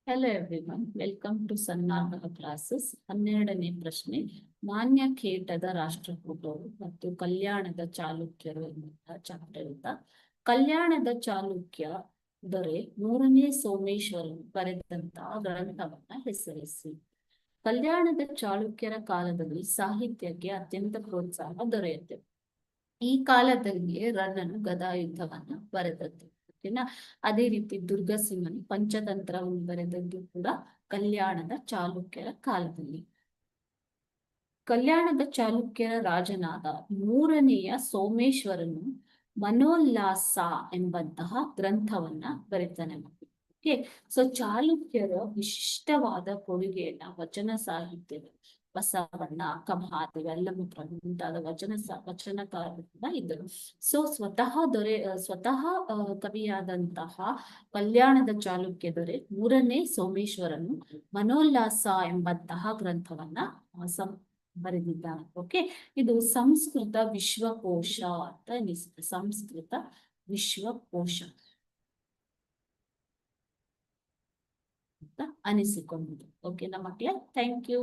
Hello everyone, welcome to Sanmarga classes. 12ನೇ ಪ್ರಶ್ನೆ, ಮಾನ್ಯಖೇಟದ ರಾಷ್ಟ್ರಕೂಟರು ಮತ್ತು ಕಲ್ಯಾಣದ ಚಾಲುಕ್ಯರು ಎನ್ನುವಂತಹ ಚಾಪ್ಟರ್ ಇಂದ ಕಲ್ಯಾಣದ ಚಾಲುಕ್ಯ ದೊರೆ 3ನೇ ಸೋಮೇಶ್ವರನು ಬರೆದಂತಹ ಗ್ರಂಥವನ್ನ ಹೆಸರಿಸಿ. ಕಲ್ಯಾಣದ ಚಾಲುಕ್ಯರ ಕಾಲದಲ್ಲಿ ಸಾಹಿತ್ಯಕ್ಕೆ ಅತ್ಯಂತ ಪ್ರೋತ್ಸಾಹ ದೊರೆಯುತ್ತೆ. ಈ ಕಾಲದಲ್ಲಿ ರನ್ನನು ಗದಾಯುದ್ಧವನ್ನ ಬರೆದದ್ದು. ಓಕೆನಾ? ಅದೇ ರೀತಿ ದುರ್ಗಸಿಂಹನು ಪಂಚತಂತ್ರವನ್ನು ಬರೆದದ್ದು ಕೂಡ ಕಲ್ಯಾಣದ ಚಾಲುಕ್ಯರ ಕಾಲದಲ್ಲಿ. ಕಲ್ಯಾಣದ ಚಾಲುಕ್ಯರ ರಾಜನಾದ 3ನೇಯ ಸೋಮೇಶ್ವರನು ಮನೋಲ್ಲಾಸ ಎಂಬಂತಹ ಗ್ರಂಥವನ್ನ ಬರೆತಾನೆ. ಓಕೆ, ಸೊ ಚಾಲುಕ್ಯರ ವಿಶಿಷ್ಟವಾದ ಕೊಡುಗೆಯನ್ನ ವಚನ ಸಾಹಿತ್ಯದ ಬಸವಣ್ಣ, ಅಕ್ಕಮಹಾದೇವಿ, ಅಲ್ಲಮಪ್ಪ ಮುಂತಾದ ವಚನಕಾರರಿಂದ ಇದ್ದರು. ಸೊ ಸ್ವತಃ ಕವಿಯಾದಂತಹ ಕಲ್ಯಾಣದ ಚಾಲುಕ್ಯ ದೊರೆ 3ನೇ ಸೋಮೇಶ್ವರನು ಮನೋಲ್ಲಾಸ ಎಂಬಂತಹ ಗ್ರಂಥವನ್ನ ಬರೆದಿದ್ದಾನೆ. ಓಕೆ, ಇದು ಸಂಸ್ಕೃತ ವಿಶ್ವಕೋಶ ಅಂತ ಅನಿಸುತ್ತೆ. ಸಂಸ್ಕೃತ ವಿಶ್ವಕೋಶ ಅಂತ ಅನಿಸಿಕೊಂಡಿದೆ. ಓಕೆ ನಮ್ಮ ಮಕ್ಕಳೇ, ಥ್ಯಾಂಕ್ ಯು.